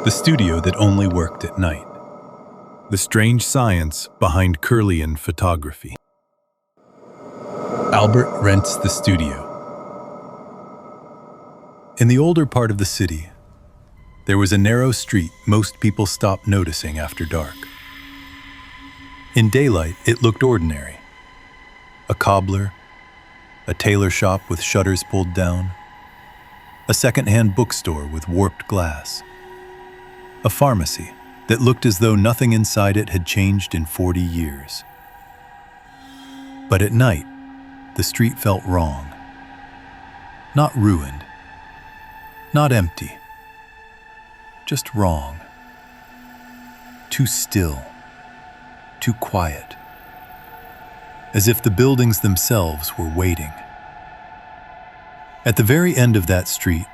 the studio that only worked at night. The strange science behind Kirlian photography. Albert rents the studio. In the older part of the city, there was a narrow street most people stopped noticing after dark. In daylight, it looked ordinary. A cobbler, a tailor shop with shutters pulled down, a second-hand bookstore with warped glass, a pharmacy that looked as though nothing inside it had changed in 40 years. But at night, the street felt wrong. Not ruined, not empty, just wrong. Too still, too quiet, as if the buildings themselves were waiting. At the very end of that street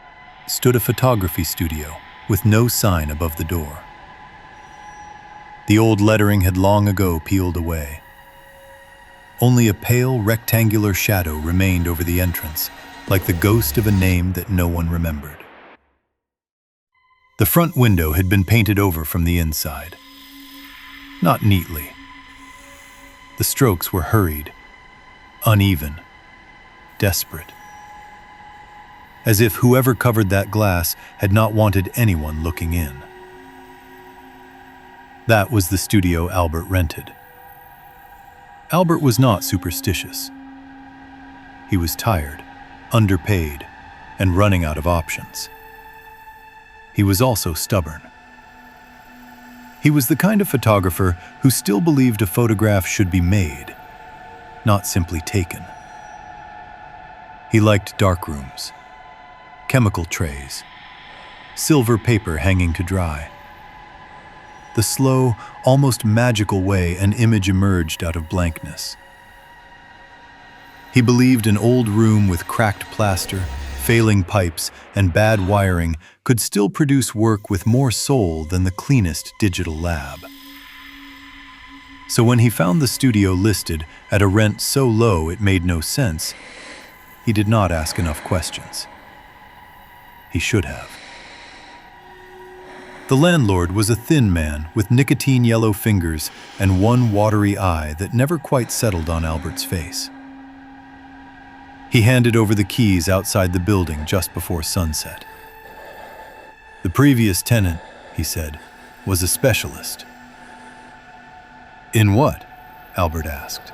stood a photography studio with no sign above the door. The old lettering had long ago peeled away. Only a pale, rectangular shadow remained over the entrance, like the ghost of a name that no one remembered. The front window had been painted over from the inside. Not neatly. The strokes were hurried, uneven, desperate. As if whoever covered that glass had not wanted anyone looking in. That was the studio Albert rented. Albert was not superstitious. He was tired, underpaid, and running out of options. He was also stubborn. He was the kind of photographer who still believed a photograph should be made, not simply taken. He liked dark rooms, chemical trays, silver paper hanging to dry. The slow, almost magical way an image emerged out of blankness. He believed an old room with cracked plaster, failing pipes, and bad wiring could still produce work with more soul than the cleanest digital lab. So when he found the studio listed at a rent so low it made no sense, he did not ask enough questions. He should have. The landlord was a thin man with nicotine-yellow fingers and one watery eye that never quite settled on Albert's face. He handed over the keys outside the building just before sunset. The previous tenant, he said, was a specialist. In what? Albert asked.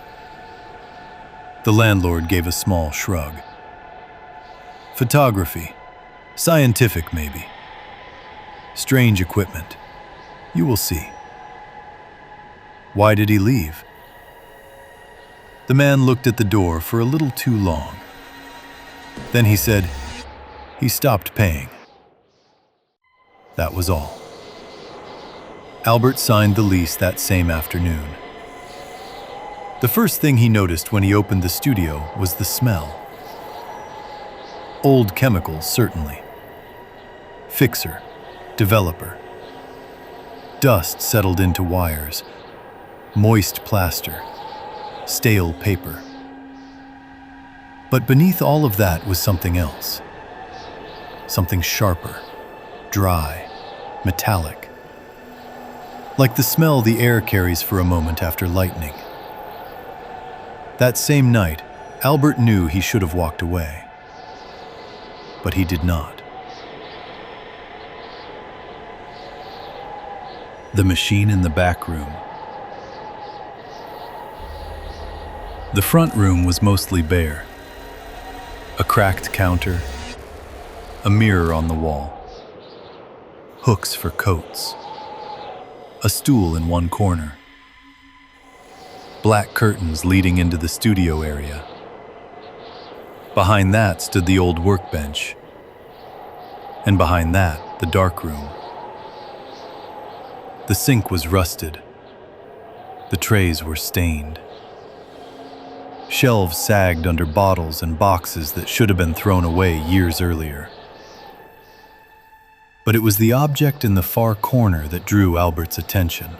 The landlord gave a small shrug. Photography. Scientific, maybe. Strange equipment. You will see. Why did he leave? The man looked at the door for a little too long. Then he said, he stopped paying. That was all. Albert signed the lease that same afternoon. The first thing he noticed when he opened the studio was the smell. Old chemicals, certainly. Fixer. Developer. Dust settled into wires, moist plaster, stale paper. But beneath all of that was something else. Something sharper, dry, metallic. Like the smell the air carries for a moment after lightning. That same night, Albert knew he should have walked away. But he did not. The machine in the back room. The front room was mostly bare. A cracked counter, a mirror on the wall, hooks for coats, a stool in one corner, black curtains leading into the studio area. Behind that stood the old workbench, and behind that, the dark room. The sink was rusted. The trays were stained. Shelves sagged under bottles and boxes that should have been thrown away years earlier. But it was the object in the far corner that drew Albert's attention.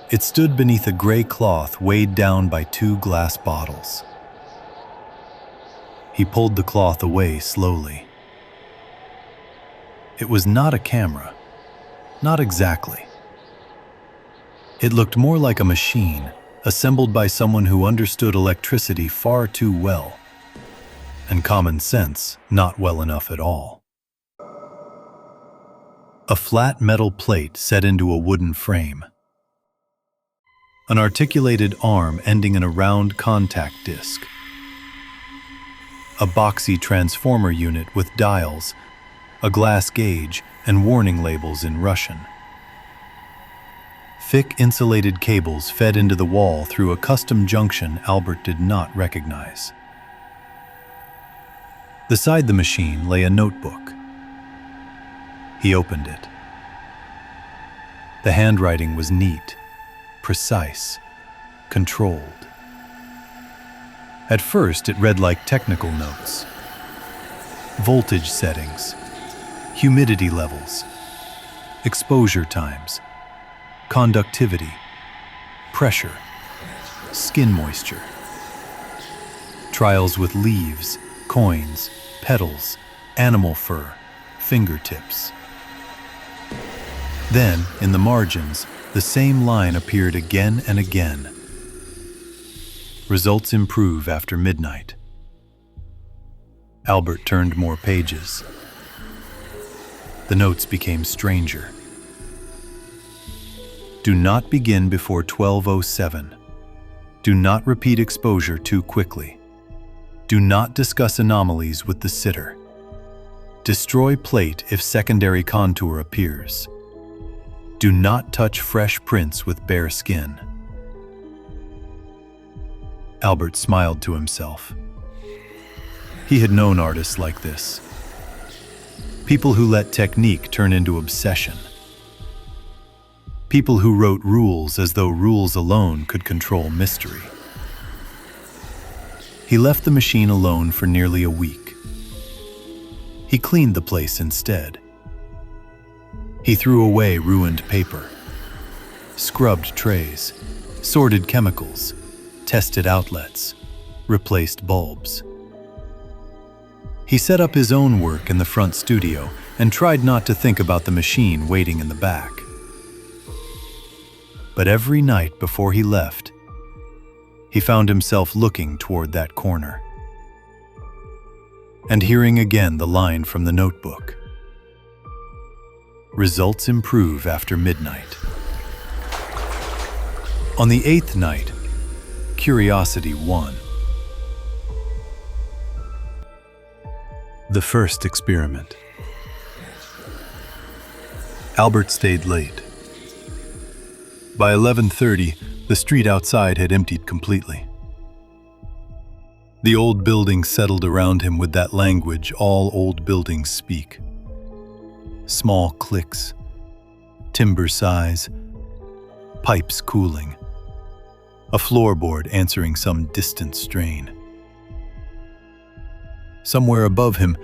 It stood beneath a gray cloth weighed down by 2 glass bottles. He pulled the cloth away slowly. It was not a camera. Not exactly. It looked more like a machine, assembled by someone who understood electricity far too well, and common sense not well enough at all. A flat metal plate set into a wooden frame. An articulated arm ending in a round contact disc. A boxy transformer unit with dials, a glass gauge, and warning labels in Russian. Thick insulated cables fed into the wall through a custom junction Albert did not recognize. Beside the machine lay a notebook. He opened it. The handwriting was neat, precise, controlled. At first, it read like technical notes. Voltage settings, humidity levels, exposure times, conductivity, pressure, skin moisture. Trials with leaves, coins, petals, animal fur, fingertips. Then, in the margins, the same line appeared again and again. Results improve after midnight. Albert turned more pages. The notes became stranger. Do not begin before 12:07. Do not repeat exposure too quickly. Do not discuss anomalies with the sitter. Destroy plate if secondary contour appears. Do not touch fresh prints with bare skin. Albert smiled to himself. He had known artists like this. People who let technique turn into obsession. People who wrote rules as though rules alone could control mystery. He left the machine alone for nearly a week. He cleaned the place instead. He threw away ruined paper, scrubbed trays, sorted chemicals, tested outlets, replaced bulbs. He set up his own work in the front studio and tried not to think about the machine waiting in the back. But every night before he left, he found himself looking toward that corner and hearing again the line from the notebook. Results improve after midnight. On the 8th night, curiosity won. The first experiment. Albert stayed late. By 11:30, the street outside had emptied completely. The old building settled around him with that language all old buildings speak. Small clicks, timber sighs, pipes cooling, a floorboard answering some distant strain. Somewhere above him,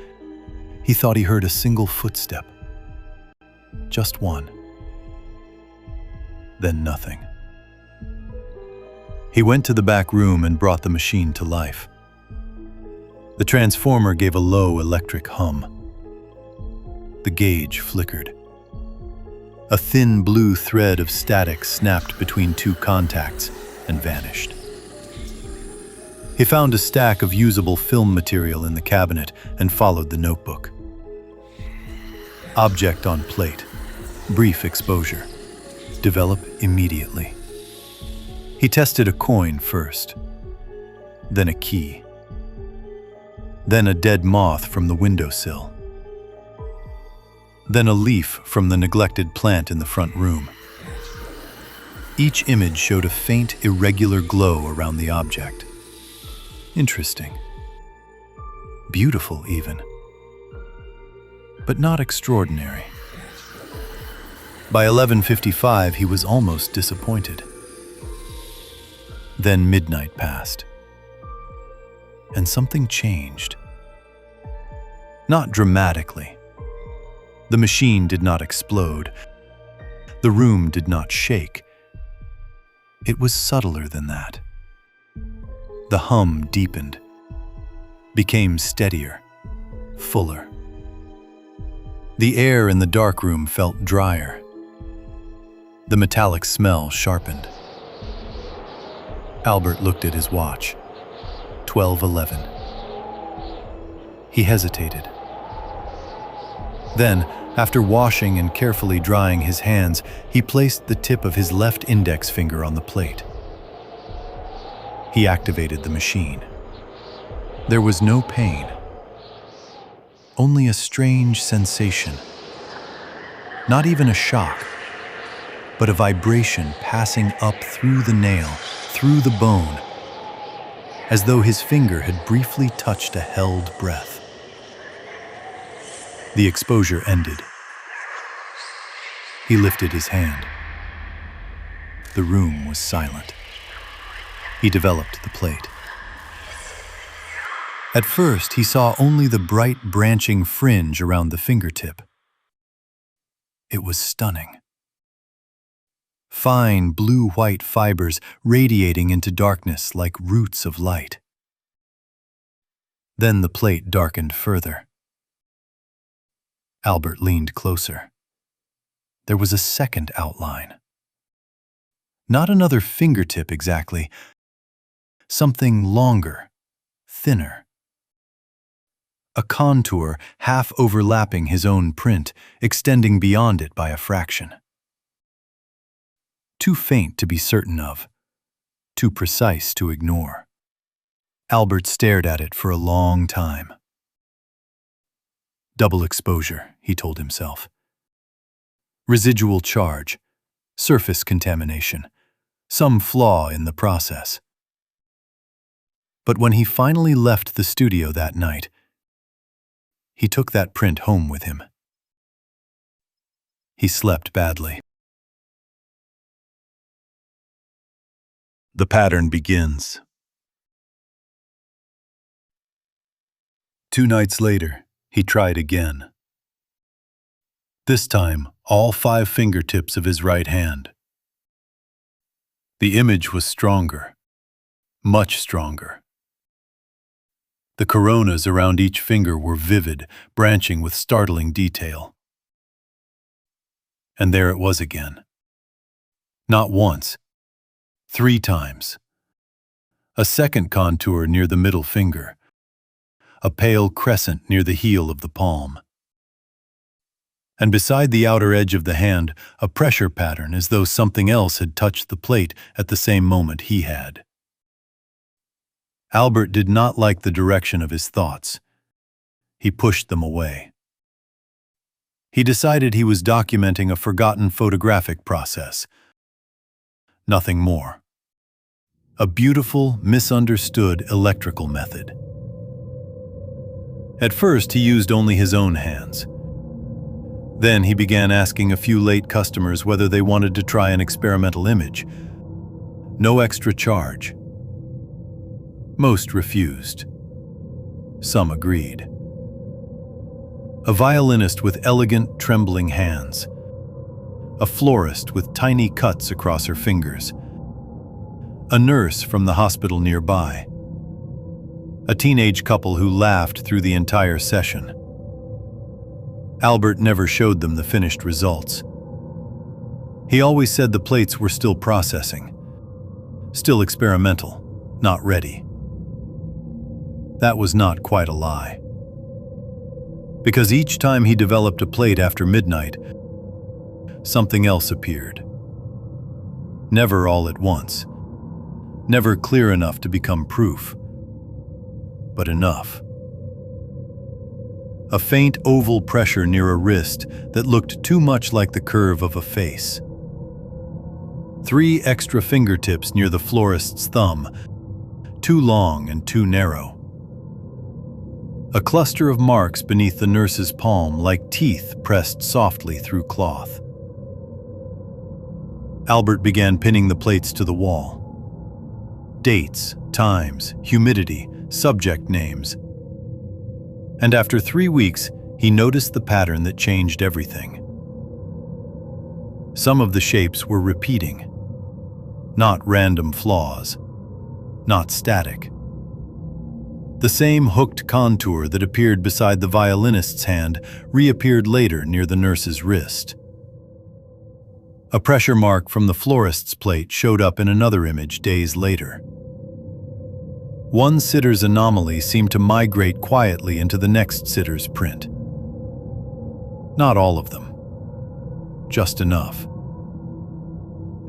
he thought he heard a single footstep. Just one. Then nothing. He went to the back room and brought the machine to life. The transformer gave a low electric hum. The gauge flickered. A thin blue thread of static snapped between two contacts and vanished. He found a stack of usable film material in the cabinet and followed the notebook. Object on plate. Brief exposure. Develop immediately. He tested a coin first, then a key, then a dead moth from the windowsill, then a leaf from the neglected plant in the front room. Each image showed a faint, irregular glow around the object. Interesting. Beautiful, even. But not extraordinary. By 11:55, he was almost disappointed. Then midnight passed. And something changed. Not dramatically. The machine did not explode. The room did not shake. It was subtler than that. The hum deepened, became steadier, fuller. The air in the dark room felt drier. The metallic smell sharpened. Albert looked at his watch. 12:11. He hesitated. Then, after washing and carefully drying his hands, he placed the tip of his left index finger on the plate. He activated the machine. There was no pain, only a strange sensation. Not even a shock, but a vibration passing up through the nail, through the bone, as though his finger had briefly touched a held breath. The exposure ended. He lifted his hand. The room was silent. He developed the plate. At first, he saw only the bright branching fringe around the fingertip. It was stunning. Fine blue-white fibers radiating into darkness like roots of light. Then the plate darkened further. Albert leaned closer. There was a second outline. Not another fingertip exactly. Something longer, thinner. A contour half overlapping his own print, extending beyond it by a fraction. Too faint to be certain of, too precise to ignore. Albert stared at it for a long time. Double exposure, he told himself. Residual charge, surface contamination, some flaw in the process. But when he finally left the studio that night, he took that print home with him. He slept badly. The pattern begins. 2 nights later, he tried again. This time, all 5 fingertips of his right hand. The image was stronger, much stronger. The coronas around each finger were vivid, branching with startling detail. And there it was again. Not once, 3 times. A second contour near the middle finger. A pale crescent near the heel of the palm. And beside the outer edge of the hand, a pressure pattern as though something else had touched the plate at the same moment he had. Albert did not like the direction of his thoughts. He pushed them away. He decided he was documenting a forgotten photographic process. Nothing more. A beautiful, misunderstood electrical method. At first, he used only his own hands. Then he began asking a few late customers whether they wanted to try an experimental image. No extra charge. Most refused. Some agreed. A violinist with elegant, trembling hands. A florist with tiny cuts across her fingers. A nurse from the hospital nearby. A teenage couple who laughed through the entire session. Albert never showed them the finished results. He always said the plates were still processing. Still experimental, not ready. That was not quite a lie. Because each time he developed a plate after midnight, something else appeared. Never all at once. Never clear enough to become proof. But enough. A faint oval pressure near a wrist that looked too much like the curve of a face. 3 extra fingertips near the florist's thumb, too long and too narrow. A cluster of marks beneath the nurse's palm like teeth pressed softly through cloth. Albert began pinning the plates to the wall. Dates, times, humidity, subject names. And after 3 weeks, he noticed the pattern that changed everything. Some of the shapes were repeating. Not random flaws. Not static. The same hooked contour that appeared beside the violinist's hand reappeared later near the nurse's wrist. A pressure mark from the florist's plate showed up in another image days later. One sitter's anomaly seemed to migrate quietly into the next sitter's print. Not all of them. Just enough.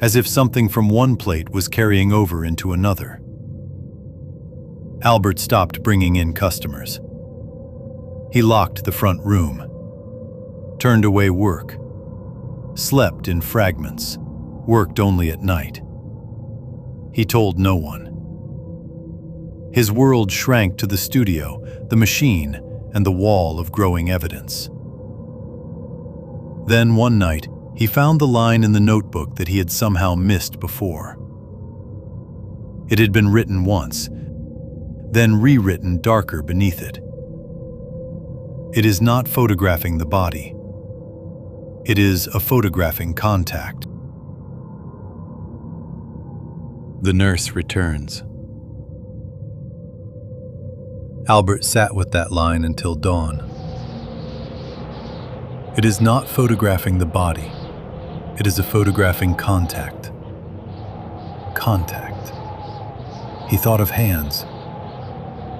As if something from one plate was carrying over into another. Albert stopped bringing in customers. He locked the front room, turned away work, slept in fragments, worked only at night. He told no one. His world shrank to the studio, the machine, and the wall of growing evidence. Then one night, he found the line in the notebook that he had somehow missed before. It had been written once, then rewritten darker beneath it. It is not photographing the body. It is a photographing contact. The nurse returns. Albert sat with that line until dawn. It is not photographing the body. It is a photographing contact. Contact. He thought of hands,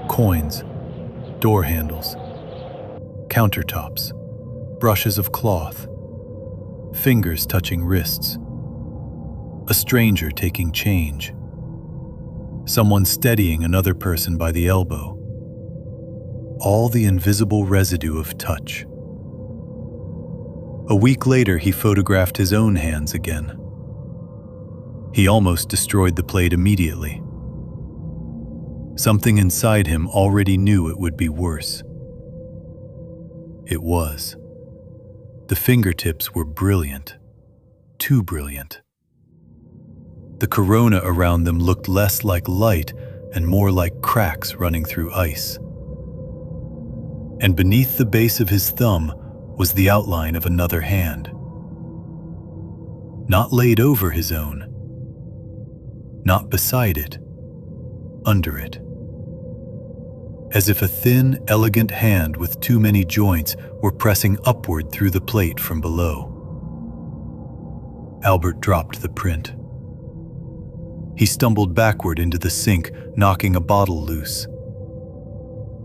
coins, door handles, countertops, brushes of cloth, fingers touching wrists, a stranger taking change, someone steadying another person by the elbow, all the invisible residue of touch. A week later, he photographed his own hands again. He almost destroyed the plate immediately. Something inside him already knew it would be worse. It was. The fingertips were brilliant. Too brilliant. The corona around them looked less like light and more like cracks running through ice. And beneath the base of his thumb was the outline of another hand. Not laid over his own. Not beside it. Under it. As if a thin, elegant hand with too many joints were pressing upward through the plate from below. Albert dropped the print. He stumbled backward into the sink, knocking a bottle loose.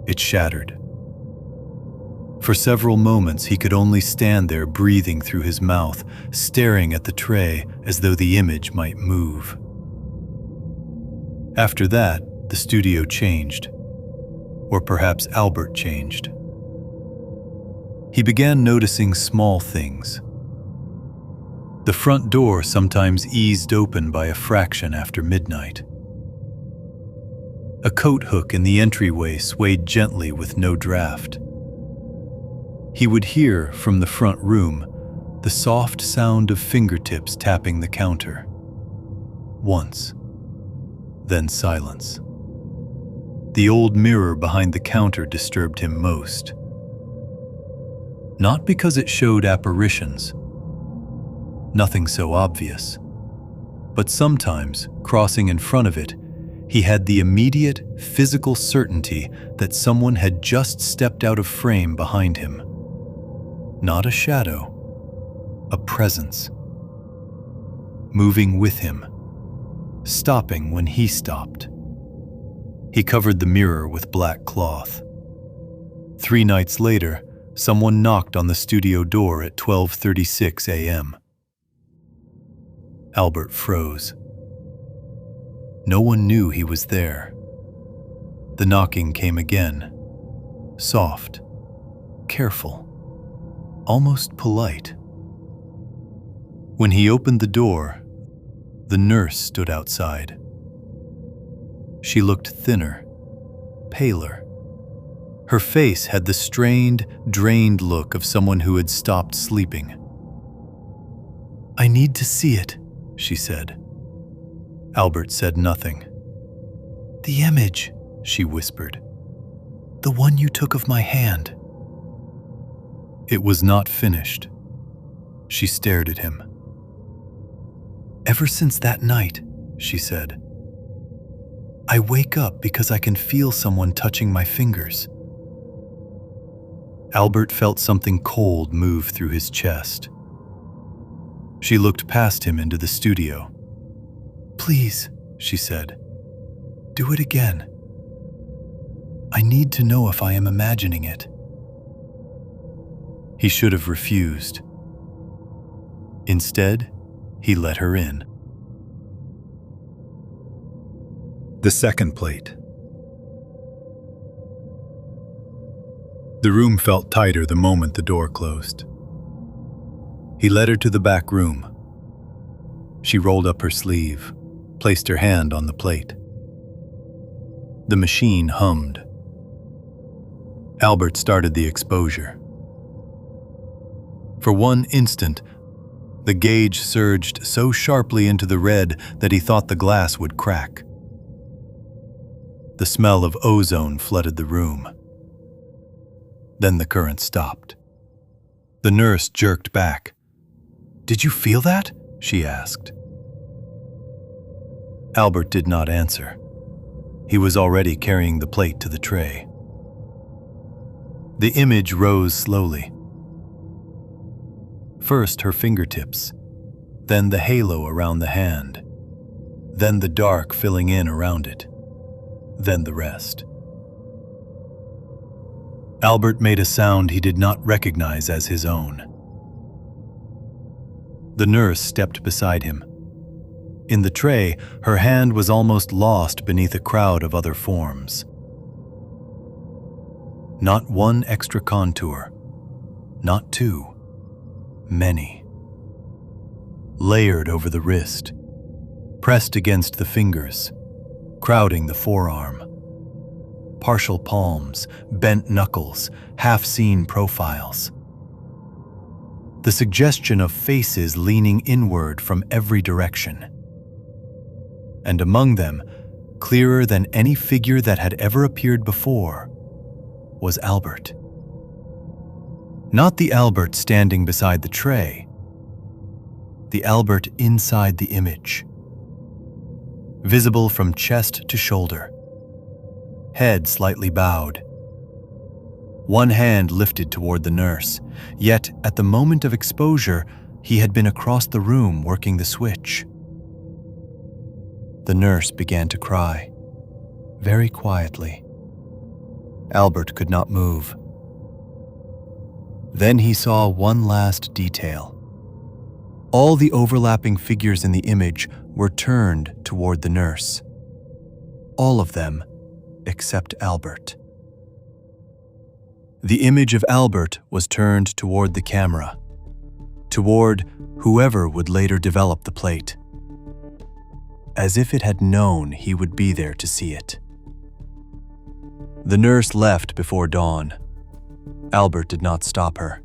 It shattered. For several moments, he could only stand there breathing through his mouth, staring at the tray as though the image might move. After that, the studio changed. Or perhaps Albert changed. He began noticing small things. The front door sometimes eased open by a fraction after midnight. A coat hook in the entryway swayed gently with no draft. He would hear from the front room the soft sound of fingertips tapping the counter. Once, then silence. The old mirror behind the counter disturbed him most. Not because it showed apparitions, nothing so obvious, but sometimes, crossing in front of it, he had the immediate physical certainty that someone had just stepped out of frame behind him. Not a shadow, a presence. Moving with him, stopping when he stopped. He covered the mirror with black cloth. 3 nights later, someone knocked on the studio door at 12:36 a.m. Albert froze. No one knew he was there. The knocking came again, soft, careful, almost polite. When he opened the door, the nurse stood outside. She looked thinner, paler. Her face had the strained, drained look of someone who had stopped sleeping. "I need to see it," she said. Albert said nothing. "The image," she whispered. "The one you took of my hand." It was not finished. She stared at him. "Ever since that night," she said, I wake up because I can feel someone touching my fingers." Albert felt something cold move through his chest. She looked past him into the studio. "Please," she said, "do it again. I need to know if I am imagining it." He should have refused. Instead, he let her in. The second plate. The room felt tighter the moment the door closed. He led her to the back room. She rolled up her sleeve, placed her hand on the plate. The machine hummed. Albert started the exposure. For one instant, the gauge surged so sharply into the red that he thought the glass would crack. The smell of ozone flooded the room. Then the current stopped. The nurse jerked back. "Did you feel that?" she asked. Albert did not answer. He was already carrying the plate to the tray. The image rose slowly. First her fingertips, then the halo around the hand, then the dark filling in around it, then the rest. Albert made a sound he did not recognize as his own. The nurse stepped beside him. In the tray, her hand was almost lost beneath a crowd of other forms. Not one extra contour, not two, many. Layered over the wrist, pressed against the fingers, crowding the forearm. Partial palms, bent knuckles, half-seen profiles. The suggestion of faces leaning inward from every direction. And among them, clearer than any figure that had ever appeared before, was Albert. Not the Albert standing beside the tray, the Albert inside the image. Visible from chest to shoulder, head slightly bowed. One hand lifted toward the nurse, yet at the moment of exposure, he had been across the room working the switch. The nurse began to cry, very quietly. Albert could not move. Then he saw one last detail. All the overlapping figures in the image were turned toward the nurse. All of them except Albert. The image of Albert was turned toward the camera, toward whoever would later develop the plate, as if it had known he would be there to see it. The nurse left before dawn. Albert did not stop her.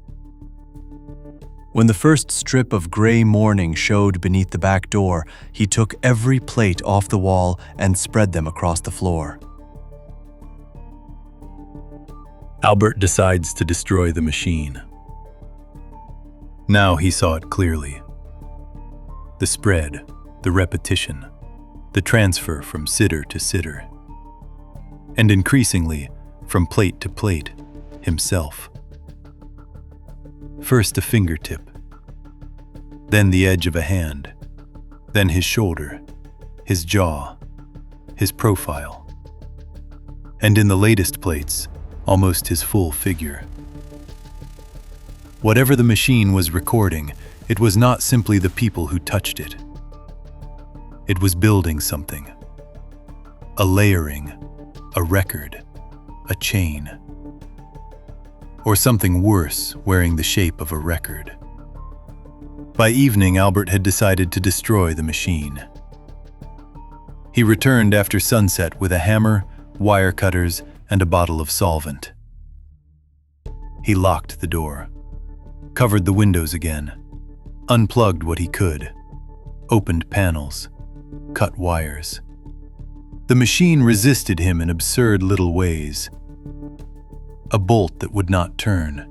When the first strip of gray morning showed beneath the back door, he took every plate off the wall and spread them across the floor. Albert decides to destroy the machine. Now he saw it clearly. The spread, the repetition, the transfer from sitter to sitter, and increasingly from plate to plate, himself. First a fingertip, then the edge of a hand, then his shoulder, his jaw, his profile, and in the latest plates, almost his full figure. Whatever the machine was recording, it was not simply the people who touched it. It was building something. A layering, a record, a chain. Or something worse, wearing the shape of a record. By evening, Albert had decided to destroy the machine. He returned after sunset with a hammer, wire cutters, and a bottle of solvent. He locked the door, covered the windows again, unplugged what he could, opened panels, cut wires. The machine resisted him in absurd little ways. A bolt that would not turn.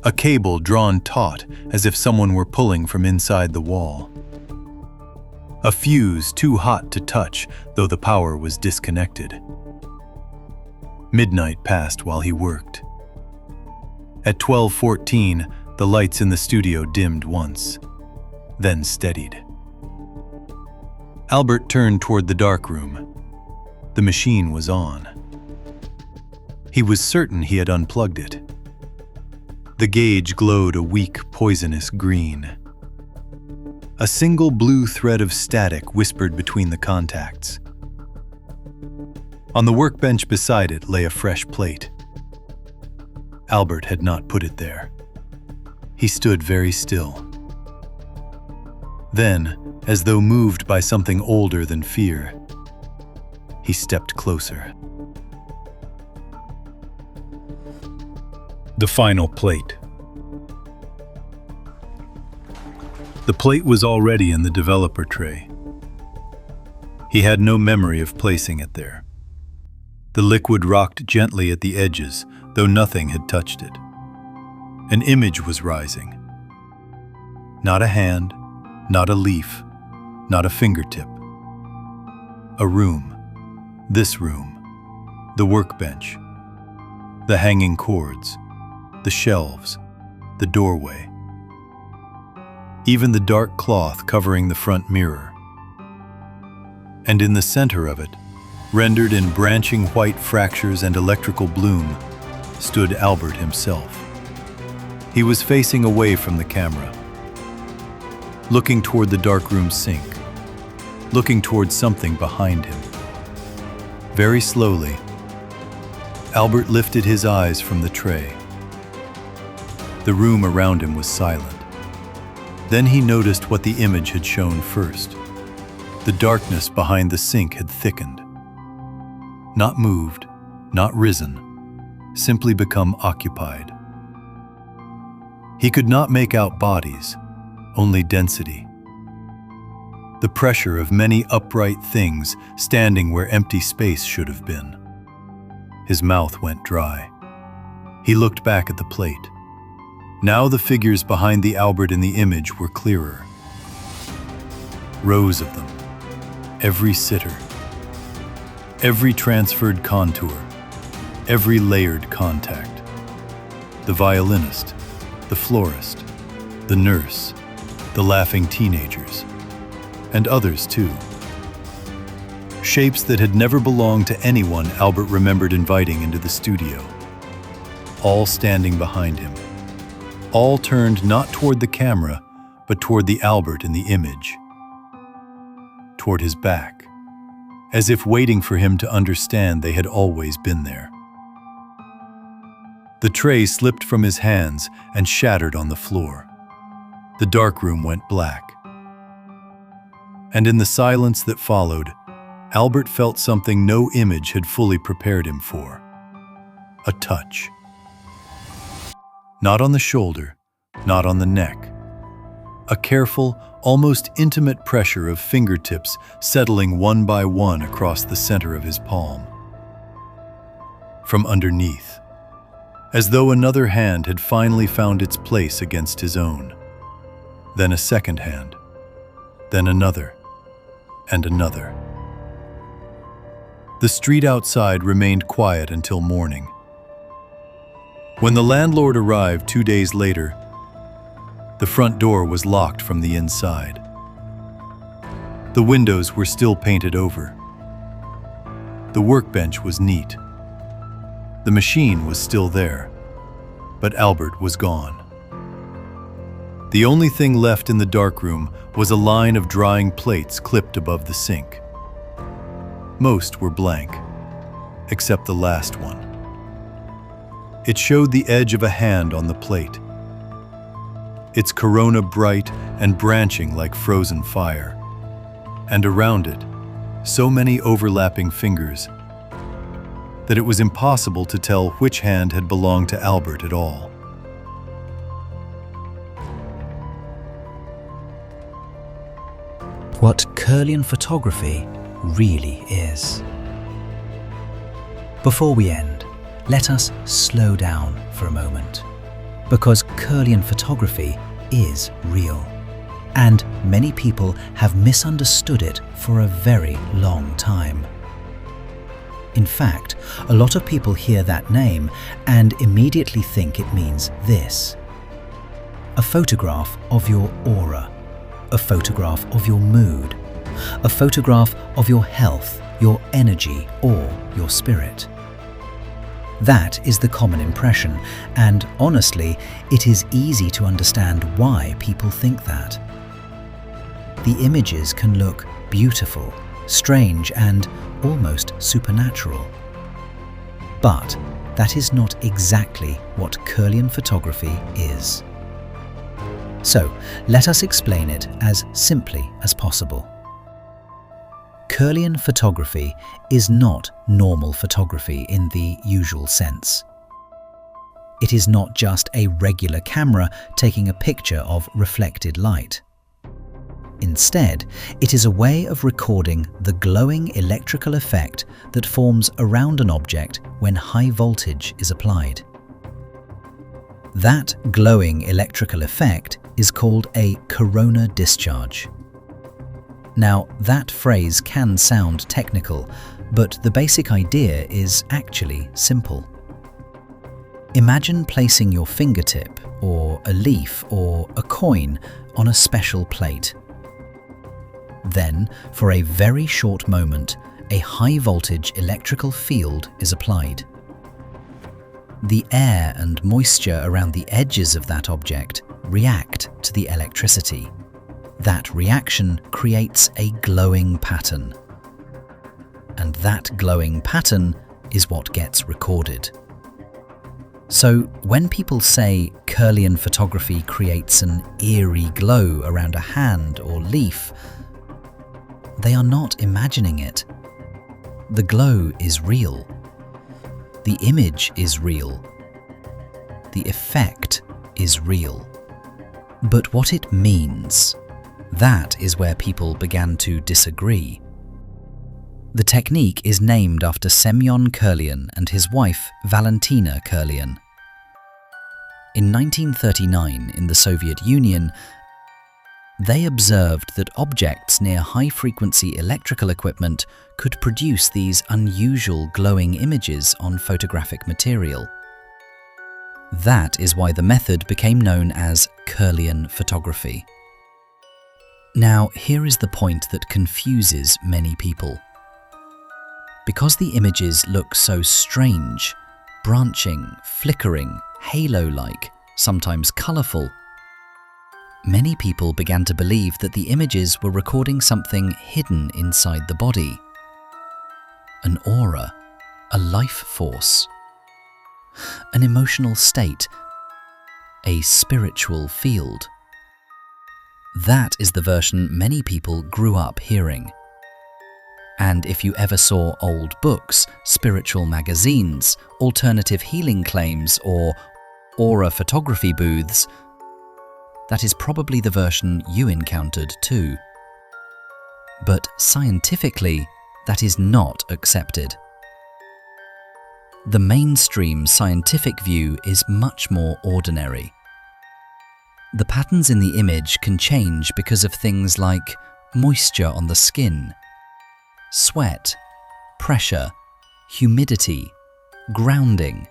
A cable drawn taut as if someone were pulling from inside the wall. a fuse too hot to touch, though the power was disconnected. Midnight passed while he worked. At 12:14, the lights in the studio dimmed once, then steadied. Albert turned toward the dark room. The machine was on. He was certain he had unplugged it. The gauge glowed a weak, poisonous green. A single blue thread of static whispered between the contacts. On the workbench beside it lay a fresh plate. Albert had not put it there. He stood very still. Then, as though moved by something older than fear, he stepped closer. The final plate. The plate was already in the developer tray. He had no memory of placing it there. The liquid rocked gently at the edges, though nothing had touched it. An image was rising. Not a hand, not a leaf, not a fingertip. A room. This room. The workbench. The hanging cords. The shelves. The doorway. Even the dark cloth covering the front mirror. And in the center of it, rendered in branching white fractures and electrical bloom, stood Albert himself. He was facing away from the camera, looking toward the darkroom sink, looking toward something behind him. Very slowly, Albert lifted his eyes from the tray. The room around him was silent. Then he noticed what the image had shown first. The darkness behind the sink had thickened. Not moved, not risen, simply become occupied. He could not make out bodies, only density. The pressure of many upright things standing where empty space should have been. His mouth went dry. He looked back at the plate. Now the figures behind the Albert in the image were clearer. Rows of them. Every sitter. Every transferred contour. Every layered contact. The violinist. The florist. The nurse. The laughing teenagers. And others too. Shapes that had never belonged to anyone Albert remembered inviting into the studio. All standing behind him. All turned not toward the camera, but toward the Albert in the image. Toward his back, as if waiting for him to understand they had always been there. The tray slipped from his hands and shattered on the floor. The darkroom went black. And in the silence that followed, Albert felt something no image had fully prepared him for. A touch. Not on the shoulder, not on the neck. A careful, almost intimate pressure of fingertips settling one by one across the center of his palm. From underneath, as though another hand had finally found its place against his own. Then a second hand, then another, and another. The street outside remained quiet until morning. When the landlord arrived 2 days later, the front door was locked from the inside. The windows were still painted over. The workbench was neat. The machine was still there, but Albert was gone. The only thing left in the darkroom was a line of drying plates clipped above the sink. Most were blank, except the last one. It showed the edge of a hand on the plate, its corona bright and branching like frozen fire, and around it, so many overlapping fingers that it was impossible to tell which hand had belonged to Albert at all. What Kirlian photography really is. Before we end, let us slow down for a moment, because Kirlian photography is real. and many people have misunderstood it for a very long time. In fact, a lot of people hear that name and immediately think it means this: a photograph of your aura, a photograph of your mood, a photograph of your health, your energy, or your spirit. That is the common impression, and honestly, it is easy to understand why people think that. The images can look beautiful, strange, and almost supernatural. But that is not exactly what Kirlian photography is. So, let us explain it as simply as possible. Kirlian photography is not normal photography in the usual sense. It is not just a regular camera taking a picture of reflected light. Instead, it is a way of recording the glowing electrical effect that forms around an object when high voltage is applied. That glowing electrical effect is called a corona discharge. Now, that phrase can sound technical, but the basic idea is actually simple. Imagine placing your fingertip, or a leaf, or a coin on a special plate. Then, for a very short moment, a high-voltage electrical field is applied. The air and moisture around the edges of that object react to the electricity. That reaction creates a glowing pattern. And that glowing pattern is what gets recorded. So, when people say Kirlian photography creates an eerie glow around a hand or leaf, they are not imagining it. The glow is real. The image is real. The effect is real. But what it means, that is where people began to disagree. The technique is named after Semyon Kirlian and his wife Valentina Kirlian. In 1939, in the Soviet Union, they observed that objects near high-frequency electrical equipment could produce these unusual glowing images on photographic material. That is why the method became known as Kirlian photography. Now, here is the point that confuses many people. Because the images look so strange, branching, flickering, halo-like, sometimes colourful, many people began to believe that the images were recording something hidden inside the body. An aura, a life force, an emotional state, a spiritual field. That is the version many people grew up hearing. And if you ever saw old books, spiritual magazines, alternative healing claims, or aura photography booths, that is probably the version you encountered too. But scientifically, that is not accepted. The mainstream scientific view is much more ordinary. The patterns in the image can change because of things like moisture on the skin, sweat, pressure, humidity, grounding,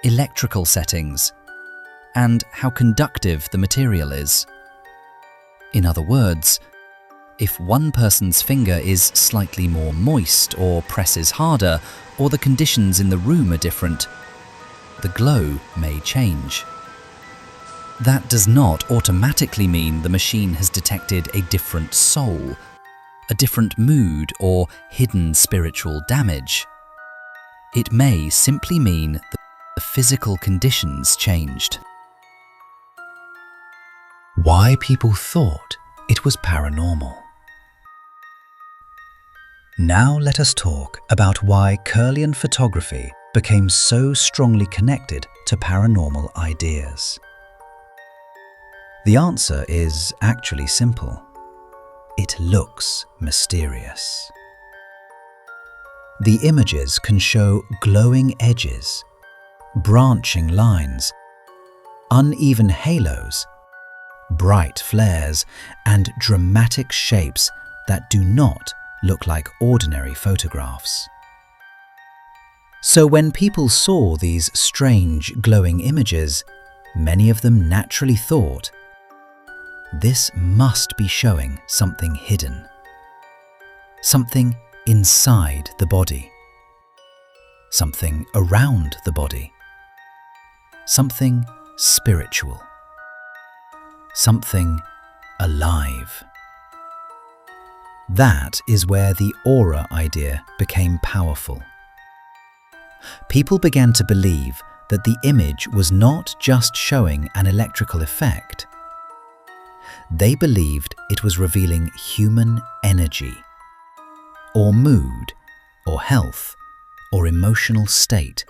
electrical settings, and how conductive the material is. In other words, if one person's finger is slightly more moist or presses harder, or the conditions in the room are different, the glow may change. That does not automatically mean the machine has detected a different soul, a different mood, or hidden spiritual damage. It may simply mean that the physical conditions changed. Why people thought it was paranormal. Now let us talk about why Kirlian photography became so strongly connected to paranormal ideas. The answer is actually simple. It looks mysterious. The images can show glowing edges, branching lines, uneven halos, bright flares, and dramatic shapes that do not look like ordinary photographs. So when people saw these strange glowing images, many of them naturally thought, this must be showing something hidden, something inside the body, something around the body, something spiritual, something alive. That is where the aura idea became powerful. People began to believe that the image was not just showing an electrical effect. They believed it was revealing human energy, or mood, or health, or emotional state,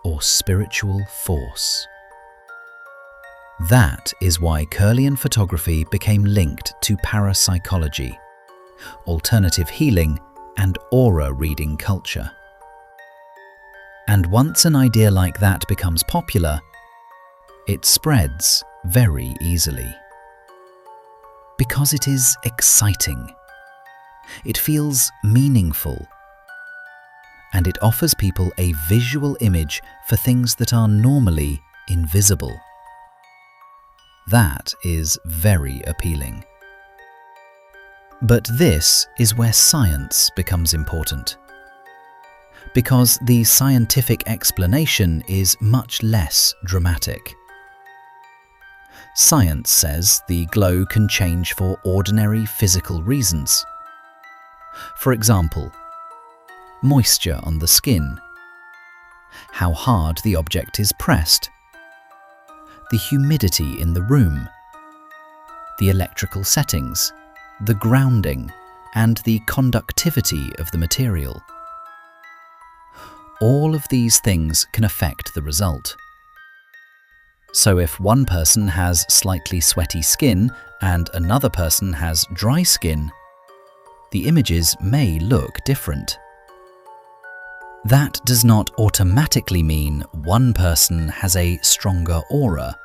or spiritual force. That is why Kirlian photography became linked to parapsychology, alternative healing, and aura reading culture. And once an idea like that becomes popular, it spreads very easily. Because it is exciting, it feels meaningful, and it offers people a visual image for things that are normally invisible. That is very appealing. But this is where science becomes important, because the scientific explanation is much less dramatic. Science says the glow can change for ordinary physical reasons. For example, moisture on the skin, how hard the object is pressed, the humidity in the room, the electrical settings, the grounding, and the conductivity of the material. All of these things can affect the result. So if one person has slightly sweaty skin and another person has dry skin, the images may look different. That does not automatically mean one person has a stronger aura.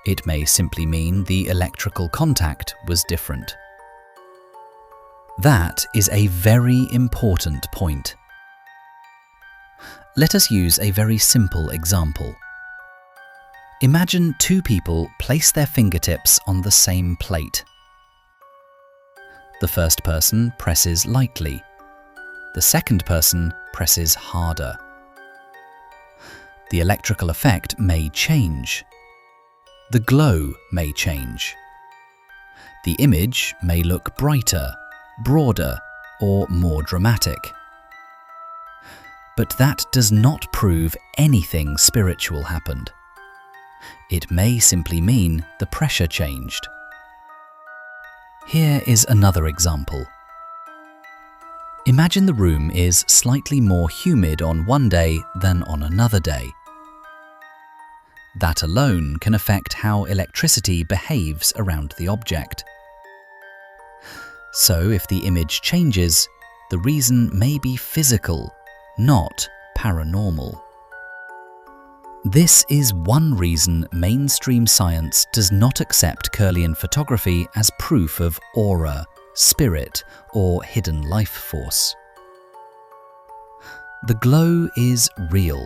It may simply mean the electrical contact was different. That is a very important point. Let us use a very simple example. Imagine two people place their fingertips on the same plate. The first person presses lightly. The second person presses harder. The electrical effect may change. The glow may change. The image may look brighter, broader, or more dramatic. But that does not prove anything spiritual happened. It may simply mean the pressure changed. Here is another example. Imagine the room is slightly more humid on one day than on another day. That alone can affect how electricity behaves around the object. So if the image changes, the reason may be physical, not paranormal. This is one reason mainstream science does not accept Kirlian photography as proof of aura, spirit, or hidden life force. The glow is real,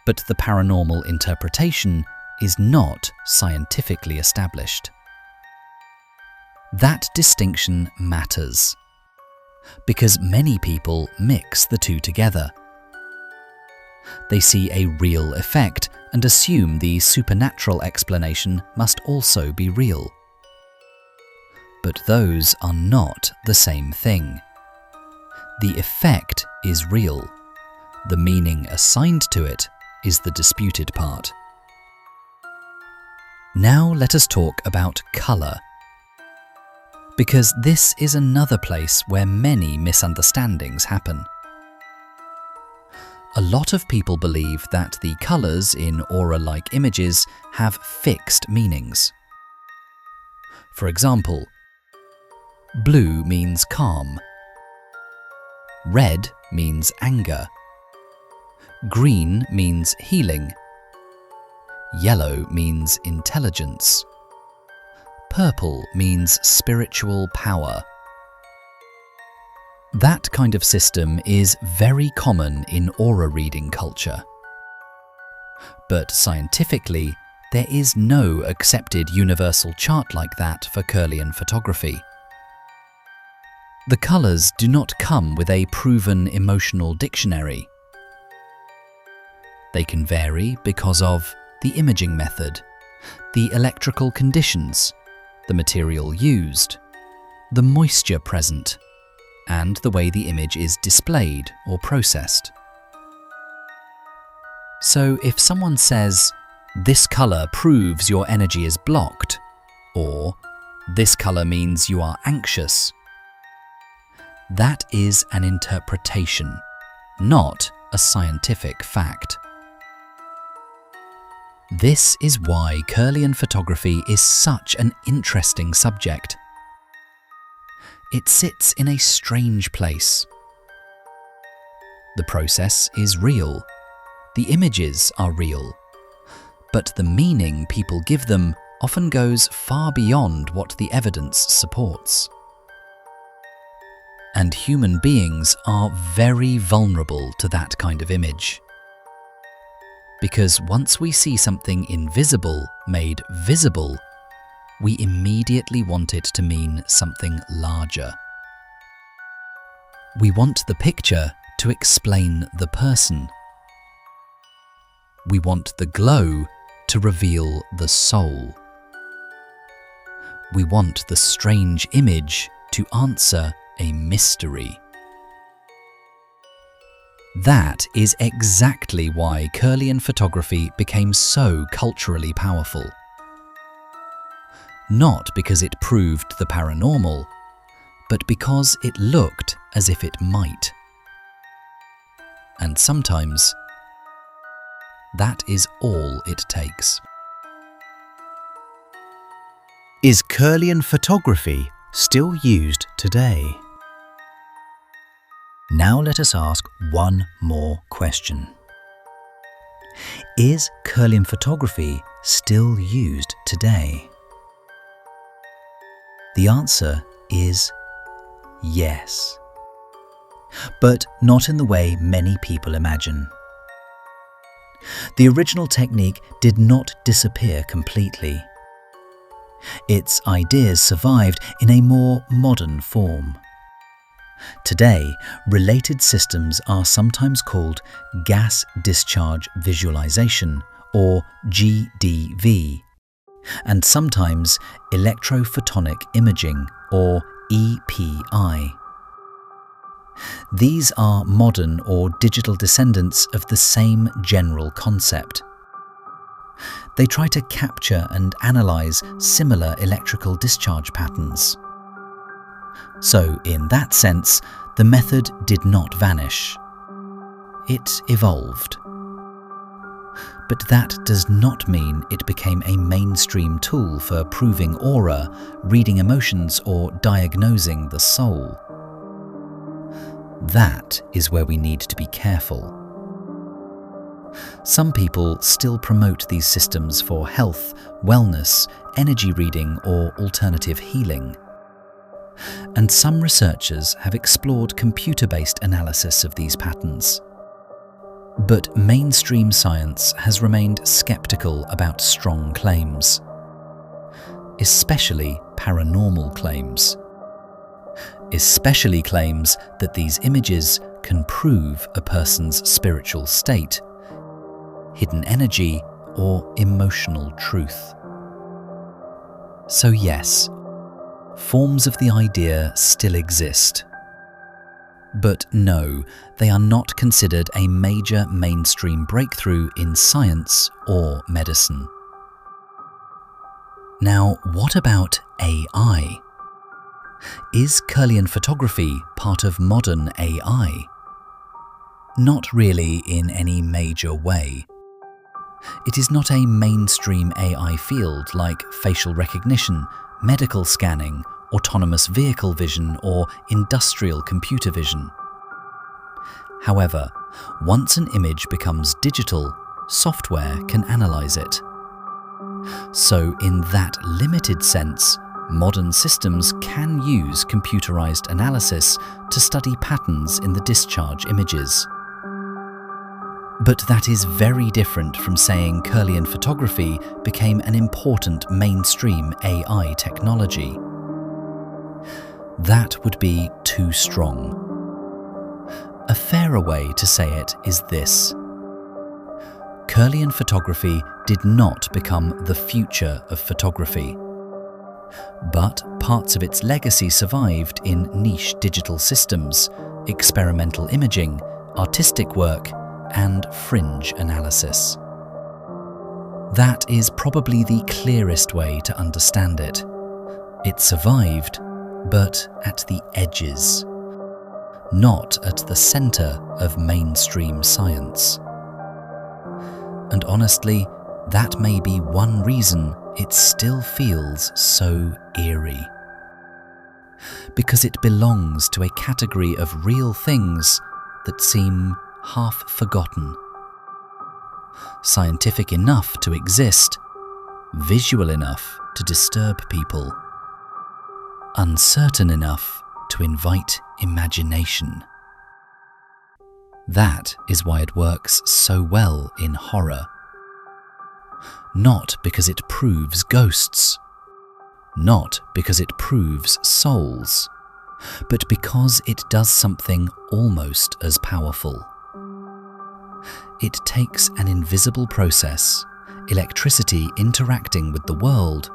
but the paranormal interpretation is not scientifically established. That distinction matters, because many people mix the two together. They see a real effect and assume the supernatural explanation must also be real. But those are not the same thing. The effect is real. The meaning assigned to it is the disputed part. Now let us talk about colour, because this is another place where many misunderstandings happen. A lot of people believe that the colours in aura-like images have fixed meanings. For example, blue means calm, red means anger, green means healing, Yellow means intelligence. Purple means spiritual power. That kind of system is very common in aura reading culture. But scientifically, there is no accepted universal chart like that for Kirlian photography. The colours do not come with a proven emotional dictionary. They can vary because of the imaging method, the electrical conditions, the material used, the moisture present, and the way the image is displayed or processed. So if someone says, "This colour proves your energy is blocked," or "This colour means you are anxious," that is an interpretation, not a scientific fact. This is why Kirlian photography is such an interesting subject. It sits in a strange place. The process is real. The images are real. But the meaning people give them often goes far beyond what the evidence supports. And human beings are very vulnerable to that kind of image. Because once we see something invisible made visible, we immediately want it to mean something larger. We want the picture to explain the person. We want the glow to reveal the soul. We want the strange image to answer a mystery. That is exactly why Kirlian photography became so culturally powerful. Not because it proved the paranormal, but because it looked as if it might. And sometimes, that is all it takes. Is Kirlian photography still used today? Now let us ask one more question. Is Kirlian photography still used today? The answer is yes. But not in the way many people imagine. The original technique did not disappear completely. Its ideas survived in a more modern form. Today, related systems are sometimes called gas discharge visualization, or GDV, and sometimes electrophotonic imaging, or EPI. These are modern or digital descendants of the same general concept. They try to capture and analyze similar electrical discharge patterns. So, in that sense, the method did not vanish. It evolved. But that does not mean it became a mainstream tool for proving aura, reading emotions, or diagnosing the soul. That is where we need to be careful. Some people still promote these systems for health, wellness, energy reading, or alternative healing. And some researchers have explored computer-based analysis of these patterns. But mainstream science has remained skeptical about strong claims, especially paranormal claims. Especially claims that these images can prove a person's spiritual state, hidden energy, or emotional truth. So yes, forms of the idea still exist. But no, they are not considered a major mainstream breakthrough in science or medicine. Now, what about AI? Is Kirlian photography part of modern AI? Not really in any major way. It is not a mainstream AI field like facial recognition, medical scanning, autonomous vehicle vision, or industrial computer vision. However, once an image becomes digital, software can analyze it, So in that limited sense, modern systems can use computerized analysis to study patterns in the discharge images. But that is very different from saying Kirlian photography became an important mainstream AI technology. That would be too strong. A fairer way to say it is this. Kirlian photography did not become the future of photography, but parts of its legacy survived in niche digital systems, experimental imaging, artistic work, and fringe analysis. That is probably the clearest way to understand it. It survived, but at the edges, not at the center of mainstream science. And honestly, that may be one reason it still feels so eerie. Because it belongs to a category of real things that seem half forgotten. Scientific enough to exist, visual enough to disturb people, uncertain enough to invite imagination. That is why it works so well in horror. Not because it proves ghosts, not because it proves souls, but because it does something almost as powerful. It takes an invisible process, electricity interacting with the world,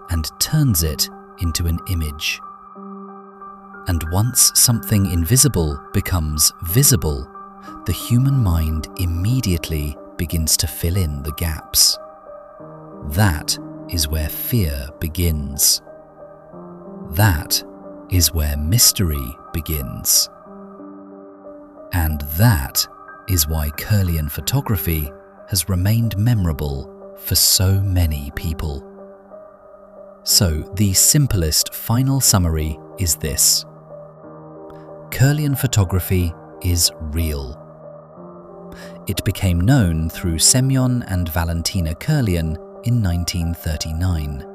and turns it into an image. And once something invisible becomes visible, the human mind immediately begins to fill in the gaps. That is where fear begins. That is where mystery begins. And that is why Kirlian photography has remained memorable for so many people. So the simplest final summary is this. Kirlian photography is real. It became known through Semyon and Valentina Kirlian in 1939.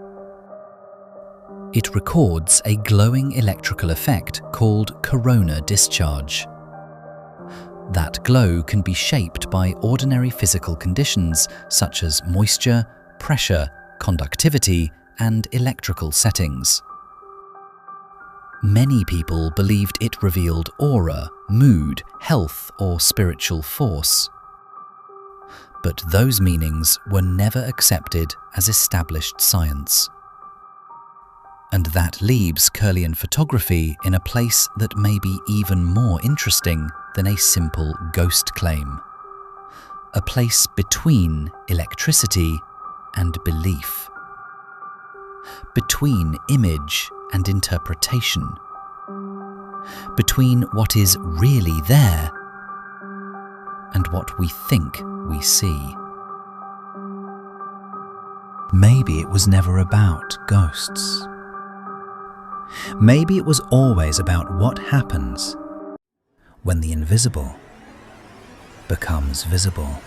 It records a glowing electrical effect called corona discharge. That glow can be shaped by ordinary physical conditions such as moisture, pressure, conductivity, and electrical settings. Many people believed it revealed aura, mood, health, or spiritual force. But those meanings were never accepted as established science. And that leaves Kirlian photography in a place that may be even more interesting than a simple ghost claim. A place between electricity and belief. Between image and interpretation. Between what is really there and what we think we see. Maybe it was never about ghosts. Maybe it was always about what happens when the invisible becomes visible.